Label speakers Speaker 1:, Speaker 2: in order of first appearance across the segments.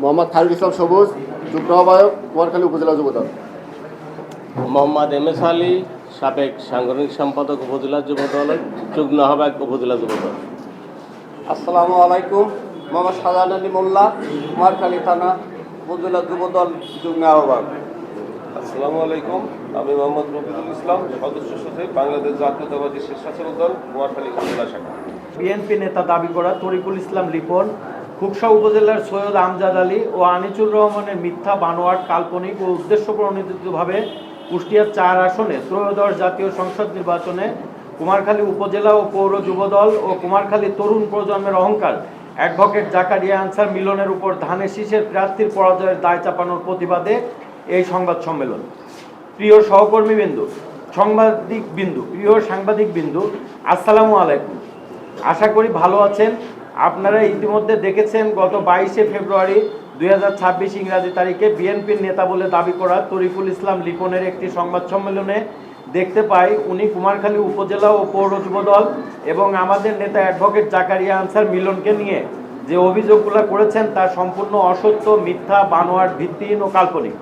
Speaker 1: মোহাম্মদ খালিদ ইসলাম সবুজ, যুগ্ম আহ্বায়ক, কুমারখালী উপজেলা যুবদল।
Speaker 2: মোহাম্মদ এম এস আলী, সাবেক সাংগঠনিক সম্পাদক উপজেলা যুবদল, যুগ্ম আহ্বায়ক উপজেলা যুবদল।
Speaker 3: আসসালামু আলাইকুম। মোহাম্মদ শাহজাহান আলী মোল্লা, কুমারখালী থানা উপজেলা যুবদল, যুগ্ম আহ্বায়ক।
Speaker 4: আসসালামু আলাইকুম, আমি মোহাম্মদ রফিকুল ইসলাম, সদস্য সচিব, বাংলাদেশ জাতীয়তাবাদী স্বেচ্ছাসেবক দল, কুমারখালী উপজেলা শাখা।
Speaker 5: বিএনপি নেতা দাবি করা তরিকুল ইসলাম লিপন, খুকসা উপজেলার সৈয়দ আমজাদ আলী ও আনিসুর রহমানের মিথ্যা, বানোয়াট, কাল্পনিক ও উদ্দেশ্য প্রণোদিতভাবে কুষ্টিয়ার 4 আসনে ত্রয়োদশ জাতীয় সংসদ নির্বাচনে কুমারখালী উপজেলা ও পৌর যুবদল ও কুমারখালী তরুণ প্রজন্মের অহংকার অ্যাডভোকেট জাকারিয়া আনসার মিলনের উপর ধানের শীষের প্রার্থীর পরাজয়ের দায় চাপানোর প্রতিবাদে এই সংবাদ সম্মেলন। প্রিয় সহকর্মীবৃন্দ, প্রিয় সাংবাদিকবৃন্দ, আসসালামু আলাইকুম। আশা করি ভালো আছেন। আপনারা ইতিমধ্যে দেখেছেন গত 22শে ফেব্রুয়ারি 2026 ইংরাজি তারিখে বিএনপির নেতা বলে দাবি করা তরিকুল ইসলাম লিপনের একটি সংবাদ সম্মেলনে দেখতে পাই উনি কুমারখালী উপজেলা ও পৌর যুবদল এবং আমাদের নেতা অ্যাডভোকেট জাকারিয়া আনসার মিলনকে নিয়ে যে অভিযোগগুলো করেছেন তা সম্পূর্ণ অসত্য, মিথ্যা, বানোয়াট, ভিত্তিহীন ও কাল্পনিক।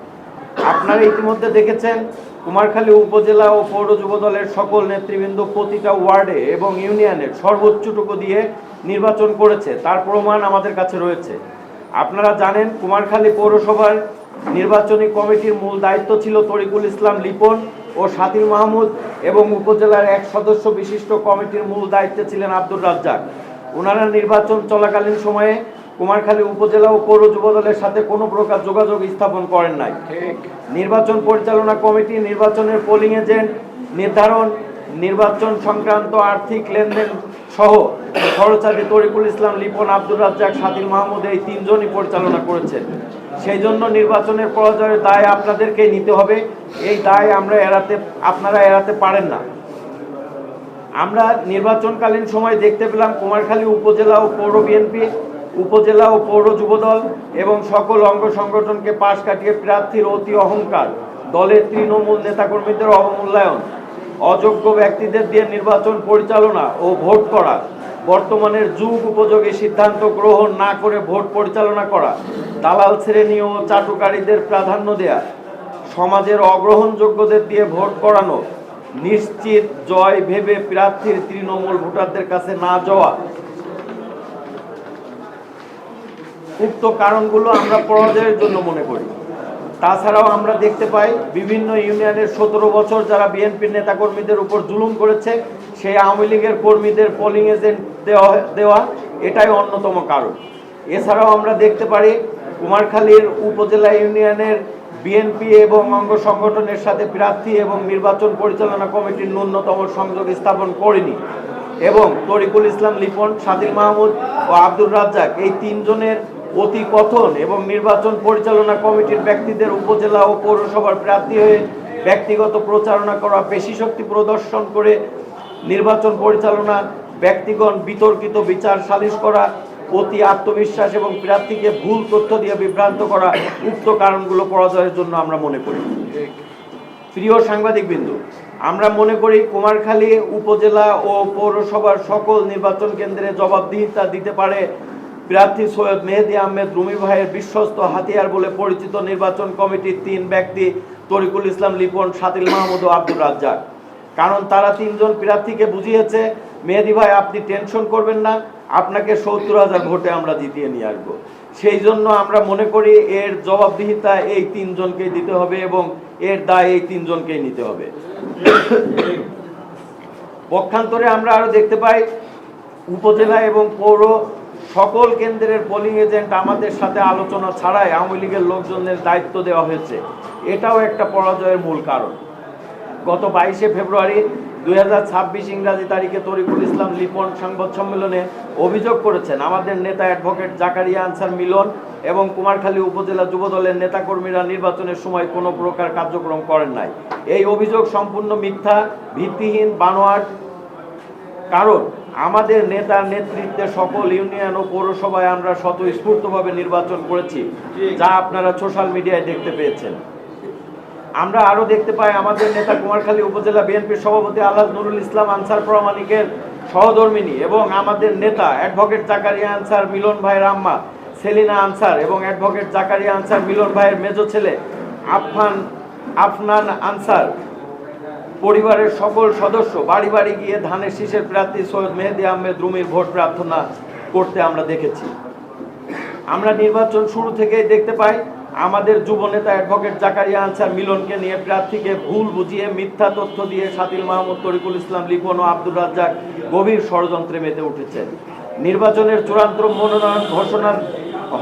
Speaker 5: আপনারা ইতিমধ্যে দেখেছেন কুমারখালী উপজেলা ও পৌর যুবদলের সকল নেতৃবৃন্দ প্রতিটা ওয়ার্ডে এবং ইউনিয়নের সর্বোচ্চটুকু দিয়ে নির্বাচন করেছে, তার প্রমাণ আমাদের কাছে রয়েছে। আপনারা জানেন কুমারখালী পৌরসভার নির্বাচনী কমিটির মূল দায়িত্ব ছিল তরিকুল ইসলাম লিপন ও সাতির মাহমুদ এবং উপজেলার 1 সদস্য বিশিষ্ট কমিটির মূল দায়িত্বে ছিলেন আব্দুর রাজ্জাক। ওনারা নির্বাচন চলাকালীন সময়ে কুমারখালী উপজেলা ও পৌর যুবদলের সাথে কোনো প্রকার যোগাযোগ স্থাপন করেন নাই। নির্বাচন পরিচালনা কমিটি নির্বাচনের পোলিং এজেন্ট নির্ধারণ, নির্বাচন সংক্রান্ত আর্থিক লেনদেন সহ খরচাদি তরিকুল ইসলাম লিপন, আব্দুর রাজ্জাক, সাতির মাহমুদ এই 3 জনই পরিচালনা করেছেন। সেই জন্য নির্বাচনের পরাজয়ের দায় আপনাদেরকেই নিতে হবে। এই দায় আপনারা এড়াতে পারেন না। আমরা নির্বাচনকালীন সময় দেখতে পেলাম কুমারখালী উপজেলা ও পৌর বিএনপি, উপজেলা ও পৌর যুবদল এবং সকল অঙ্গ সংগঠনকে পাশ কাটিয়ে প্রার্থীর অতি অহংকার, দলের তৃণমূল নেতাকর্মীদের অবমূল্যায়ন, অযোগ্য ব্যক্তিদের দিয়ে নির্বাচন পরিচালনা ও ভোট করা, বর্তমানের যুগ উপযোগী সিদ্ধান্ত গ্রহণ না করে ভোট পরিচালনা করা, দালাল শ্রেণী ও চাটুকারীদের প্রাধান্য দেয়া, সমাজের অগ্রহণযোগ্যদের দিয়ে ভোট করানো, নিশ্চিত জয় ভেবে প্রার্থীর তৃণমূল ভোটারদের কাছে না যাওয়া, উক্ত কারণগুলো আমরা পরাজয়ের জন্য মনে করি। তাছাড়াও আমরা দেখতে পাই বিভিন্ন ইউনিয়নের 17 বছর যারা বিএনপির নেতাকর্মীদের উপর জুলুম করেছে সেই আওয়ামী লীগের কর্মীদের পোলিং এজেন্ট দেওয়া এটাই অন্যতম কারণ। এছাড়াও আমরা দেখতে পারি কুমারখালীর উপজেলা ইউনিয়নের বিএনপি এবং অঙ্গ সংগঠনের সাথে প্রার্থী এবং নির্বাচন পরিচালনা কমিটির ন্যূনতম সংযোগ স্থাপন করেনি এবং তরিকুল ইসলাম লিপন, সাতির মাহমুদ ও আব্দুর রাজ্জাক এই 3 জনের অতি কথন এবং নির্বাচন পরিচালনা কমিটির ব্যক্তিদের উপজেলা ও পৌরসভার প্রার্থী হয়ে ব্যক্তিগত প্রচারণা করা, পেশি শক্তি প্রদর্শন করে নির্বাচন পরিচালনা, ব্যক্তিগণ বিতর্কিত বিচার সালিশ করা, অতি আত্মবিশ্বাস এবং প্রার্থীকে ভুল তথ্য দিয়ে বিভ্রান্ত করা, উক্ত কারণগুলো পরাজয়ের জন্য আমরা মনে করি। প্রিয় সাংবাদিকবৃন্দ, আমরা মনে করি কুমারখালী উপজেলা ও পৌরসভার সকল নির্বাচন কেন্দ্রে জবাবদিহিতা দিতে পারে প্রার্থী সৈয়দ মেহেদি আহমেদ রুমি ভাইয়ের বিশ্বস্ত হাতিয়ার বলে পরিচিত নির্বাচন কমিটির 3 ব্যক্তি তরিকুল ইসলাম লিপন, সাতির মাহমুদ ও আব্দুর রাজ্জাক। কারণ তারা 3 জন প্রার্থীকে বুঝিয়েছে, মেহেদি ভাই আপনি টেনশন করবেন না, আপনাকে 70,000 ভোটে আমরা জিতিয়ে নিয়ে আসবো। সেই জন্য আমরা মনে করি এর জবাবদিহিতা এই 3 জনকেই দিতে হবে এবং এর দায় এই 3 জনকেই নিতে হবে। পক্ষান্তরে আমরা আরো দেখতে পাই উপজেলা এবং পৌর সকল কেন্দ্রের পোলিং এজেন্ট আমাদের সাথে আলোচনা ছাড়াই আওয়ামী লীগের লোকজনের দায়িত্ব দেওয়া হয়েছে। এটাও একটা পরাজয়ের মূল কারণ। গত 22শে ফেব্রুয়ারি 2026 ইংরাজি তারিখে তরিকুল ইসলাম লিপন সংবাদ সম্মেলনে অভিযোগ করেছেন আমাদের নেতা অ্যাডভোকেট জাকারিয়া আনসার মিলন এবং কুমারখালী উপজেলা যুবদলের নেতাকর্মীরা নির্বাচনের সময় কোনো প্রকার কার্যক্রম করেন নাই। এই অভিযোগ সম্পূর্ণ মিথ্যা, ভিত্তিহীন, বানোয়াট। কারণ আমাদের নেতার নেতৃত্বে সকল ইউনিয়ন ও পৌরসভায় আমরা স্বতঃস্ফূর্তভাবে নির্বাচন করেছি, যা আপনারা সোশ্যাল মিডিয়ায় দেখতে পেয়েছেন। আমরা আরো দেখতে পাই আমাদের নেতা কুমারখালী উপজেলা বিএনপির সভাপতি আলহাজ নুরুল ইসলাম আনসার প্রামাণিকের সহধর্মিনী এবং আমাদের নেতা অ্যাডভোকেট জাকারিয়া আনসার মিলন ভাইয়ের আম্মা সেলিনা আনসার এবং অ্যাডভোকেট জাকারিয়া আনসার মিলন ভাইয়ের মেজ ছেলে আফনান আনসার পরিবারের সকল সদস্য বাড়ি বাড়ি গিয়ে ধানের শীষের প্রার্থী সৈয়দ মেহেদী আহমেদ রুমির ভোট প্রার্থনা করতে আমরা দেখেছি। আমরা নির্বাচন শুরু থেকেই দেখতে পাই আমাদের যুবনেতা অ্যাডভোকেট জাকারিয়া আনসার মিলনকে নিয়ে প্রার্থীকে ভুল বুঝিয়ে মিথ্যা তথ্য দিয়ে সাতিল মাহমুদ, তরিকুল ইসলাম লিপন ও আব্দুর রাজ্জাক গভীর ষড়যন্ত্রে মেতে উঠেছে। নির্বাচনের চূড়ান্ত মনোনয়ন ঘোষণা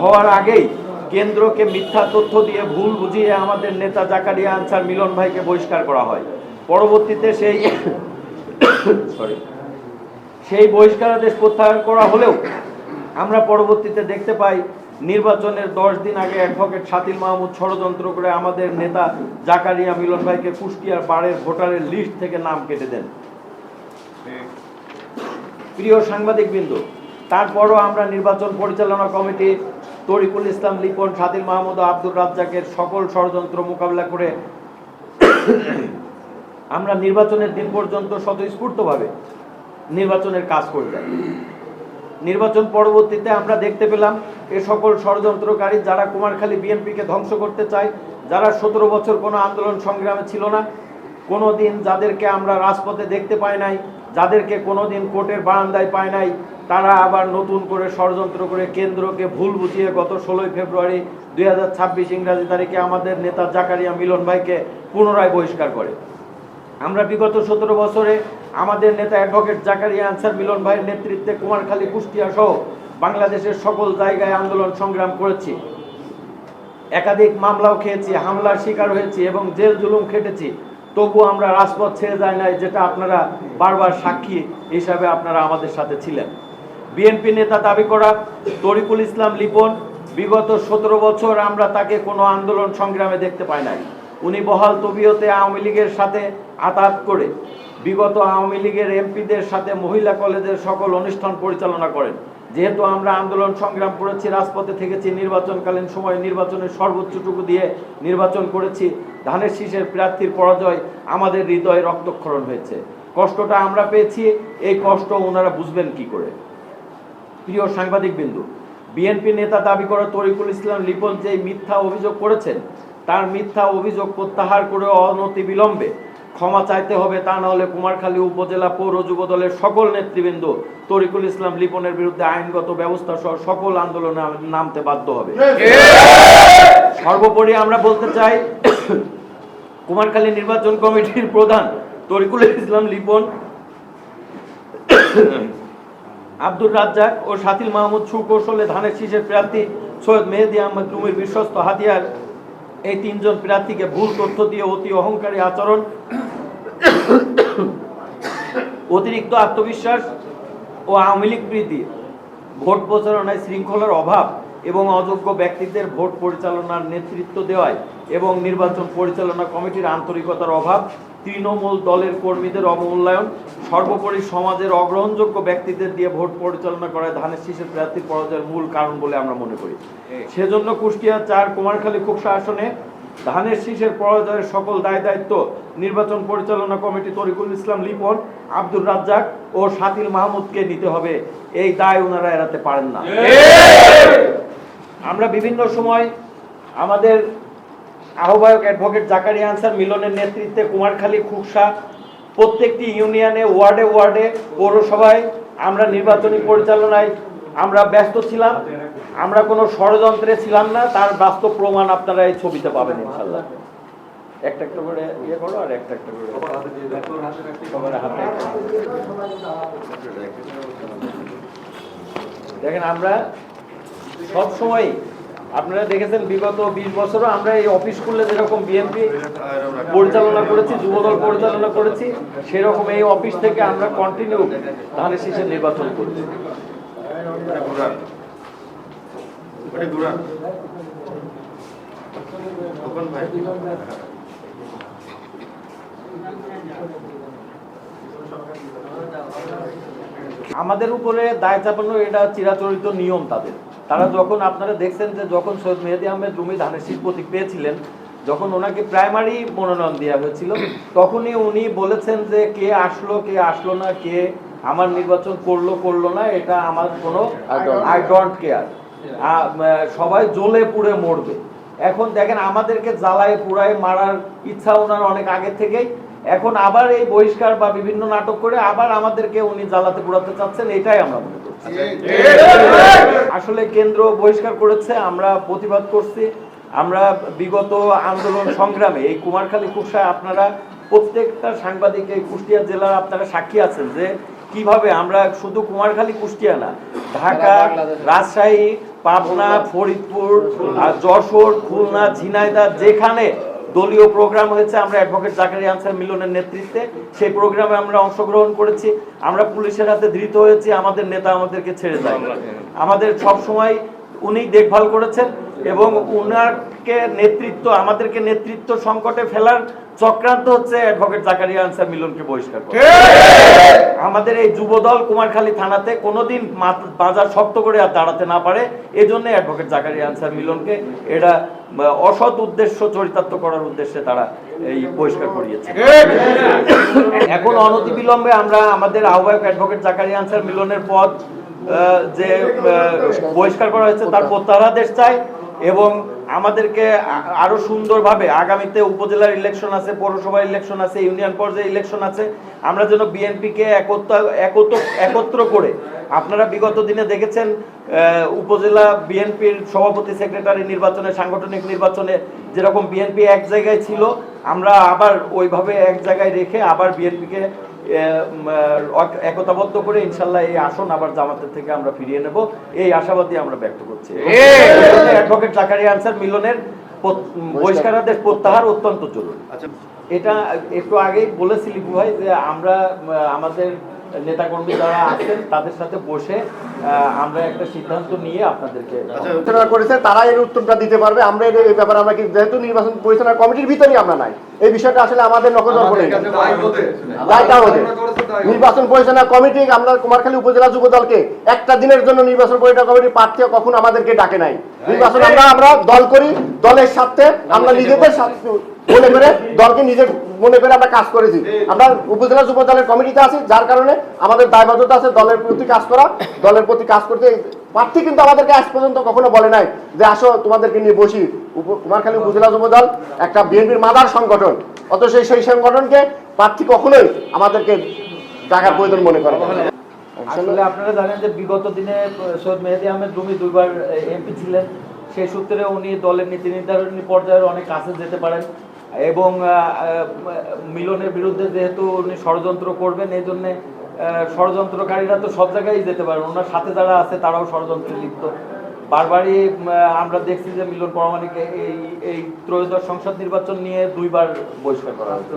Speaker 5: হওয়ার আগেই কেন্দ্রকে মিথ্যা তথ্য দিয়ে ভুল বুঝিয়ে আমাদের নেতা জাকারিয়া আনসার মিলন ভাইকে বহিষ্কার করা হয়। পরবর্তীতে সেই বহিষ্কারাদেশ প্রত্যাহার করা হলেও আমরা পরবর্তীতে দেখতে পাই নির্বাচনের 10 দিন আগে অ্যাডভোকেট সাতিল মাহমুদ ষড়যন্ত্র করে আমাদের নেতা জাকারিয়া মিলন ভাইকে কুষ্টিয়ার বাড়ির ভোটারের লিস্ট থেকে নাম কেটে দেন। প্রিয় সাংবাদিকবৃন্দ, তারপরও আমরা নির্বাচন পরিচালনা কমিটি তরিকুল ইসলাম লিপন, সাতিল মাহমুদ ও আব্দুর রাজ্জাকের সকল ষড়যন্ত্র মোকাবিলা করে আমরা নির্বাচনের দিন পর্যন্ত স্বতঃস্ফূর্তভাবে নির্বাচনের কাজ করে যাই। নির্বাচন পরবর্তীতে আমরা দেখতে পেলাম এ সকল ষড়যন্ত্রকারী যারা কুমারখালী বিএনপিকে ধ্বংস করতে চায়, যারা 17 বছর কোনো আন্দোলন সংগ্রামে ছিল না, কোনো দিন যাদেরকে আমরা রাজপথে দেখতে পাই নাই, যাদেরকে কোনো দিন কোর্টের বারান্দায় পাই নাই, তারা আবার নতুন করে ষড়যন্ত্র করে কেন্দ্রকে ভুল বুঝিয়ে গত 16 ফেব্রুয়ারি 2026 ইংরাজি তারিখে আমাদের নেতা জাকারিয়া মিলন ভাইকে পুনরায় বহিষ্কার করে। আমরা বিগত 17 বছরে আমাদের নেতা অ্যাডভোকেট জাকারিয়া আনসার মিলন ভাইয়ের নেতৃত্বে কুমারখালী, কুষ্টিয়া সহ বাংলাদেশের সকল জায়গায় আন্দোলন সংগ্রাম করেছি। একাধিক মামলাও খেয়েছি, হামলার শিকার হয়েছি এবং জেল জুলুম খেটেছি। তবু আমরা রাজপথ ছেড়ে যাই নাই, যেটা আপনারা বারবার সাক্ষী হিসাবে আপনারা আমাদের সাথে ছিলেন। বিএনপি নেতা দাবি করা তরিকুল ইসলাম লিপন, বিগত 17 বছর আমরা তাকে কোনো আন্দোলন সংগ্রামে দেখতে পাই নাই। উনি বহাল তবিয়তে আওয়ামী লীগের সাথে আতাত করে বিগত আওয়ামী লীগের এমপিদের সাথে মহিলা কলেজের সকল অনুষ্ঠান পরিচালনা করেন। যেহেতু আমরা আন্দোলন সংগ্রাম করেছি, রাজপথে থেকেছি, নির্বাচনকালীন সময় নির্বাচনের সর্বোচ্চটুকু দিয়ে নির্বাচন করেছি, ধানের শীষের প্রার্থীর পরাজয় আমাদের হৃদয়ে রক্তক্ষরণ হয়েছে। কষ্টটা আমরা পেয়েছি, এই কষ্ট ওনারা বুঝবেন কি করে? প্রিয় সাংবাদিকবৃন্দ, বিএনপি নেতা দাবি করা তরিকুল ইসলাম লিপন যে মিথ্যা অভিযোগ করেছেন, তার মিথ্যা অভিযোগ প্রত্যাহার করে অনতিবিলম্বে ক্ষমা চাইতে হবে, তা না হলে কুমারখালী উপজেলা পৌর যুব দলের সকল নেতৃবৃন্দ তরিকুল ইসলাম লিপনের বিরুদ্ধে আইনগত ব্যবস্থা সহ সকল আন্দোলনে নামতে বাধ্য হবে। সর্বোপরি আমরা বলতে চাই, কুমারখালী নির্বাচন কমিটির প্রধান তরিকুল ইসলাম লিপন, আব্দুর রাজ্জাক ও সাতিল মাহমুদ সুকৌশলে ধানের শীষের প্রার্থী সৈয়দ মেহেদী আহমেদ রুমির বিশ্বস্ত হাতিয়ার এই 3 জন প্রার্থীকে ভুল তথ্য দিয়ে অতি অহংকারী আচরণ, অতিরিক্ত আত্মবিশ্বাস ও আওয়ামী লীগ প্রীতি, ভোট প্রচারণায় শৃঙ্খলার অভাব এবং অযোগ্য ব্যক্তিদের ভোট পরিচালনার নেতৃত্ব দেওয়ায় এবং নির্বাচন পরিচালনা কমিটির আন্তরিকতার অভাব, তৃণমূল দলের কর্মীদের অবমূল্যায়ন, সর্বোপরি সমাজের অগ্রহণযোগ্য ব্যক্তিদের দিয়ে ভোট পরিচালনা করায় ধানের শীষের প্রার্থীর পরাজয়ের মূল কারণ বলে আমরা মনে করি। সেজন্য কুষ্টিয়া 4 কুমারখালী খুকসা আসনে ধানের শীষের পরাজয়ের সকল দায় দায়িত্ব নির্বাচন পরিচালনা কমিটি তরিকুল ইসলাম লিপন, আব্দুর রাজ্জাক ও সাতিল মাহমুদকে নিতে হবে। এই দায় ওনারা এড়াতে পারেন না। আমরা বিভিন্ন সময় আমাদের আহ্বায়ক অ্যাডভোকেট জাকারিয়া আনসার মিলনের নেতৃত্বে কুমারখালী, খুকসা প্রত্যেকটি ইউনিয়নে, ওয়ার্ডে ওয়ার্ডে, পৌরসভায় আমরা নির্বাচনী পরিচালনায় আমরা ব্যস্ত ছিলাম। আমরা কোনো ষড়যন্ত্রে ছিলাম না, তার বাস্তব প্রমাণ আপনারা এই ছবিতে পাবেন ইনশাল্লাহ। একটা একটা করে ইয়ে করো, আর একটা একটা করে দেখেন। আমরা সব সময়, আপনারা দেখেছেন বিগত 20 বছরও আমরা এই অফিস খুললে যেরকম বিএনপি পরিচালনা করেছি, যুবদল পরিচালনা করেছি, সেরকম এই অফিস থেকে আমরা কন্টিনিউ ধানের শীষের নির্বাচন করছি। আমাদের উপরে দায় চাপানো এটা চিরাচরিত নিয়ম তাদের। তারা যখন, আপনারা দেখছেন যে যখন সৈয়দ মেহেদী আহমেদ রুমি ধানের শীষ প্রতীক পেয়েছিলেন, যখন ওনাকে প্রাইমারি মনোনয়ন দেওয়া হয়েছিল, তখনই উনি বলেছেন যে কে আসলো কে আসলো না, কে আমার নির্বাচন করলো করলো না, এটা আমার কোনো আই ডোন্ট কেয়ার। সবাই জ্বলে পুড়ে মরবে। এখন দেখেন আমাদেরকে জ্বালায় পুড়ায় মারার ইচ্ছা ওনার অনেক আগে থেকেই, এখন আবার এই বহিষ্কার বা বিভিন্ন নাটক করে আবার আমাদেরকে উনি জ্বালাতে পুড়াতে চাচ্ছেন, এটাই আমরা মনে করছি। আসলে কেন্দ্র বহিষ্কার করেছে, আমরা প্রতিবাদ করছি। আমরা বিগত আন্দোলন সংগ্রামে এই কুমারখালী কুষ্টিয়া, আপনারা প্রত্যেকটা সাংবাদিক এই কুষ্টিয়া জেলার আপনারা সাক্ষী আছেন যে কিভাবে আমরা শুধু কুমারখালী কুষ্টিয়া না, ঢাকা, রাজশাহী, পাবনা, ফরিদপুর, যশোর, খুলনা, ঝিনাইদহ, যেখানে দলীয় প্রোগ্রাম হয়েছে আমরা অ্যাডভোকেট জাকারিয়া আনসার মিলনের নেতৃত্বে সেই প্রোগ্রামে আমরা অংশগ্রহণ করেছি। আমরা পুলিশের হাতে ধৃত হয়েছি, আমাদের নেতা আমাদেরকে ছেড়ে যায়, আমাদের সব সময় উনি দেখভাল করেছেন এবং উনারকে নেতৃত্ব, আমাদেরকে নেতৃত্ব সংকটে ফেলার চক্রান্ত হচ্ছে অ্যাডভোকেট জাকারিয়া আনসার মিলনকে বহিষ্কার করা। আমাদের এই যুবদল কুমারখালী থানাতে কোনোদিন বাজার শক্ত করে আর দাঁড়াতে না পারে, এজন্য অ্যাডভোকেট জাকারিয়া আনসার মিলনকে এটা অসৎ উদ্দেশ্য চরিতার্থ করার উদ্দেশ্যে তারা এই বহিষ্কার করিয়েছে। এখন অনতিবিলম্বে আমরা আমাদের আহ্বায়ক অ্যাডভোকেট জাকারিয়া আনসার মিলনের পদ যে বহিষ্কার করা হয়েছে তার প্রত্যাহারাদেশ চাই এবং আমাদেরকে আরো সুন্দরভাবে আগামীতে উপজেলার ইলেকশন আছে, পৌরসভার ইলেকশন আছে, ইউনিয়ন পর্যায়ে ইলেকশন আছে, আমরা যেন বিএনপিকে একত্র করে, আপনারা বিগত দিনে দেখেছেন উপজেলা বিএনপির সভাপতি সেক্রেটারি নির্বাচনে, সাংগঠনিক নির্বাচনে যেরকম বিএনপি এক জায়গায় ছিল, আমরা আবার ওইভাবে এক জায়গায় রেখে আবার বিএনপিকে একতাবদ্ধ করে ইনশাল্লাহ এই আসন আবার জামাতের থেকে আমরা ফিরিয়ে নেব, এই আশাবাদী আমরা ব্যক্ত করছি। অ্যাডভোকেট জাকারিয়া আনসার মিলনের বহিষ্কারাদেশ প্রত্যাহার অত্যন্ত জরুরি। এটা একটু আগেই বলেছি লিপু ভাই যে আমরা আমাদের নেতাকর্মী যারা আছেন তাদের সাথে বসে আমরা একটা সিদ্ধান্ত নিয়ে আপনাদেরকে
Speaker 1: আলোচনা করেছে, তারা এর উত্তরটা দিতে পারবে। আমরা এই ব্যাপারে আমরা কি যেহেতু নির্বাচন পরিচালনা কমিটির ভিতরেই আমরা নাই, এই বিষয়টা আসলে আমাদের নখদর করে নির্বাচন পরিচালনা কমিটি, আমরা কুমারখালী উপজেলা যুব দলকে একটা দিনের জন্য নির্বাচন পরিচালনা কমিটির প্রার্থী কখনো আমাদেরকে ডাকে নাই। নির্বাচন আমরা দল করি, দলের সাথে আমরা নিজেদের মনে করে দলকে নিজের মনে করে আমরা কাজ করেছি। আমরা উপজেলা যুব দলের কমিটিতে আছি, যার কারণে আমাদের দায়বদ্ধতা আছে দলের প্রতি কাজ করা, দলের প্রতি কাজ করতে। প্রার্থী কিন্তু আমাদেরকে আজ পর্যন্ত কখনো বলে নাই যে আসো তোমাদেরকে নিয়ে বসি। কুমারখালী উপজেলা যুব দল একটা বিএনপির মাদার সংগঠন, অথচ সেই সংগঠনকে প্রার্থী কখনোই আমাদেরকে টাকার প্রয়োজন মনে করে।
Speaker 5: আসলে আপনারা জানেন যে বিগত দিনে সৈয়দ মেহেদী আহমেদ রুমি দুইবার এমপি ছিলেন, সেই সূত্রে উনি দলের নীতি নির্ধারণী পর্যায়ের অনেক কাছে যেতে পারেন এবং মিলনের বিরুদ্ধে যেহেতু উনি ষড়যন্ত্র করবেন, এই জন্যে ষড়যন্ত্রকারীরা তো সব জায়গায় যেতে পারেন, ওনার সাথে যারা আছে তারাও ষড়যন্ত্রে লিপ্ত। বারবারই আমরা দেখছি যে মিলন পরামানিক এই ত্রয়োদশ সংসদ নির্বাচন নিয়ে দুইবার বহিষ্কার করা হয়েছে।